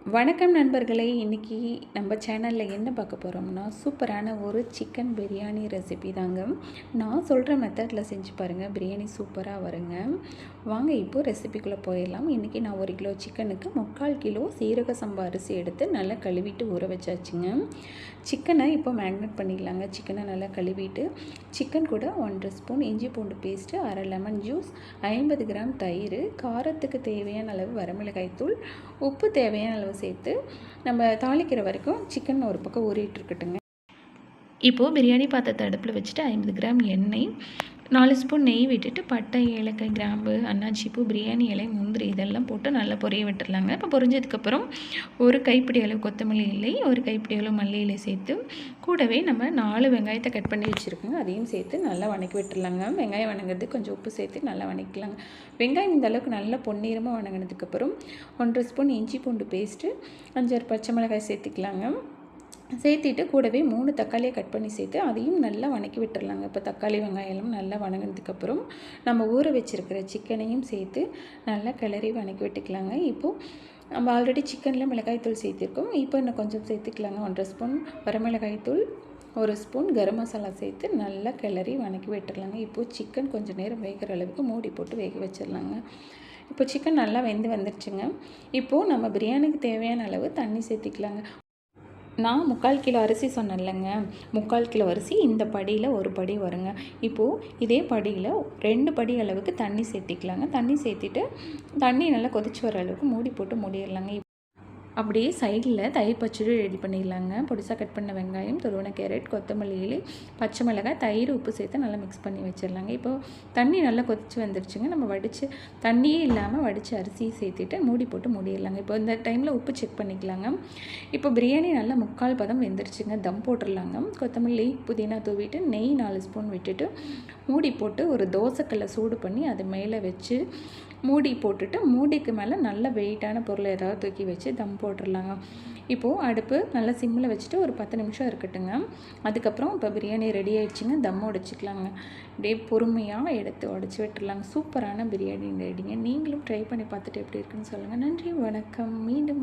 வணக்கம் நண்பர்களே, இன்றைக்கி நம்ம சேனலில் என்ன பார்க்க போகிறோம்னா சூப்பரான ஒரு சிக்கன் பிரியாணி ரெசிபி தாங்க. நான் சொல்கிற மெத்தடில் செஞ்சு பாருங்கள், பிரியாணி சூப்பராக வருங்க. வாங்க இப்போது ரெசிபிக்குள்ளே போயிடலாம். இன்றைக்கி நான் 1 கிலோ சிக்கனுக்கு 3/4 கிலோ சீரக சம்பா அரிசி எடுத்து நல்லா கழுவிட்டு ஊற வச்சாச்சுங்க. சிக்கனை இப்போ மேக்னேட் பண்ணிடலாங்க. சிக்கனை நல்லா கழுவிட்டு சிக்கன் கூட 1/2 ஸ்பூன் இஞ்சி பூண்டு பேஸ்ட்டு, 1/2 லெமன் ஜூஸ், 50 கிராம் தயிர், காரத்துக்கு தேவையான அளவு வரமிளகாய் தூள், உப்பு தேவையான அளவு சேர்த்து நம்ம தாளிக்கிற வரைக்கும் சிக்கன் ஒரு பக்கம் ஊறிட்டுருக்கட்டுங்க. இப்போது பிரியாணி பாத்திரத்தை அடுப்பில் வச்சுட்டு 50 கிராம் எண்ணெய், 4 ஸ்பூன் நெய் விட்டுட்டு பட்டை, ஏலக்காய், கிராம்பு, அன்னாச்சிப்பூ, பிரியாணி இலை, முந்திரி இதெல்லாம் போட்டு நல்லா பொரிய விட்டுடலாங்க. இப்போ பொரிஞ்சதுக்கப்புறம் ஒரு கைப்பிடி அளவு கொத்தமல்லி இலை, ஒரு கைப்பிடி அளவு மல்லி இலை சேர்த்து கூடவே நம்ம 4 வெங்காயத்தை கட் பண்ணி வச்சுருக்கோங்க, அதையும் சேர்த்து நல்லா வணக்கி விட்டுடலாங்க. வெங்காயம் வணங்குறது கொஞ்சம் உப்பு சேர்த்து நல்லா வணக்கிக்கலாங்க. வெங்காயம் இந்த அளவுக்கு நல்லா பொன்னிறமாக வணங்கினதுக்கப்புறம் 1/2 ஸ்பூன் இஞ்சி பூண்டு பேஸ்ட்டு, 5-6 பச்சை மிளகாய் சேர்த்துக்கலாங்க. சேர்த்திட்டு கூடவே 3 தக்காளியை கட் பண்ணி சேர்த்து அதையும் நல்லா வணக்கி விட்டுடலாங்க. இப்போ தக்காளி வெங்காயம் எல்லாம் நல்லா வணங்கினதுக்கப்புறம் நம்ம ஊற வச்சுருக்கிற சிக்கனையும் சேர்த்து நல்லா கிளறி வணக்கி விட்டுக்கலாங்க. இப்போது நம்ம ஆல்ரெடி சிக்கனில் மிளகாய்த்தூள் சேர்த்திருக்கோம். இப்போ இன்னும் கொஞ்சம் சேர்த்துக்கலாங்க. 1/2 ஸ்பூன் வரமிளகாய்த்தூள், 1 ஸ்பூன் கரம் மசாலா சேர்த்து நல்லா கிளறி வணக்கி விட்டுடலாங்க. இப்போது சிக்கன் கொஞ்சம் நேரம் வேகிற அளவுக்கு மூடி போட்டு வேக வச்சிடலாங்க. இப்போ சிக்கன் நல்லா வெந்து வந்துடுச்சுங்க. இப்போது நம்ம பிரியாணிக்கு தேவையான அளவு தண்ணி சேர்த்திக்கலாங்க. நான் 3/4 கிலோ அரிசி சொன்னேன்லங்க, 3/4 கிலோ அரிசி இந்த படியில் ஒரு படி வருங்க. இப்போது இதே படியில் 2 படி அளவுக்கு தண்ணி சேர்த்திக்கலாங்க. தண்ணி சேர்த்திட்டு தண்ணி நல்லா கொதிச்சு வர அளவுக்கு மூடி போட்டு மூடிடலாங்க. அப்படியே சைடில் தயிர் பச்சடி ரெடி பண்ணிடலாங்க. பொடிசாக கட் பண்ண வெங்காயம், துருவன கேரட், கொத்தமல்லி இலை, பச்சை மிளகாய், தயிர், உப்பு சேர்த்து நல்லா மிக்ஸ் பண்ணி வச்சிடலாங்க. இப்போது தண்ணி நல்லா கொதிச்சு வந்துருச்சுங்க. நம்ம வடித்து தண்ணியே இல்லாமல் வடித்து அரிசியை சேர்த்துட்டு மூடி போட்டு மூடிடலாங்க. இப்போ இந்த டைமில் உப்பு செக் பண்ணிக்கலாங்க. இப்போ பிரியாணி நல்லா 3/4 பதம் வெந்துருச்சுங்க. தம் போட்டுடலாங்க. கொத்தமல்லி, புதினா தூவிட்டு நெய் 4 ஸ்பூன் விட்டுட்டு மூடி போட்டு ஒரு தோசைக்கல்லை சூடு பண்ணி அது மேலே வச்சு மூடி போட்டுட்டு மூடிக்கு மேலே நல்ல வெயிட்டான பொருளை ஏதாவது தூக்கி வச்சு தம் போட்டுடலாங்க. இப்போது அடுப்பு நல்லா சிம்மில் வச்சுட்டு ஒரு 10 நிமிஷம் இருக்கட்டுங்க. அதுக்கப்புறம் இப்போ பிரியாணி ரெடி ஆகிடுச்சிங்க. தம் உடைச்சிக்கலாங்க. அப்படியே பொறுமையாக எடுத்து உடச்சி விட்டுடலாங்க. சூப்பரான பிரியாணி ரெடிங்க. நீங்களும் ட்ரை பண்ணி பார்த்துட்டு எப்படி இருக்குன்னு சொல்லுங்கள். நன்றி, வணக்கம். மீண்டும்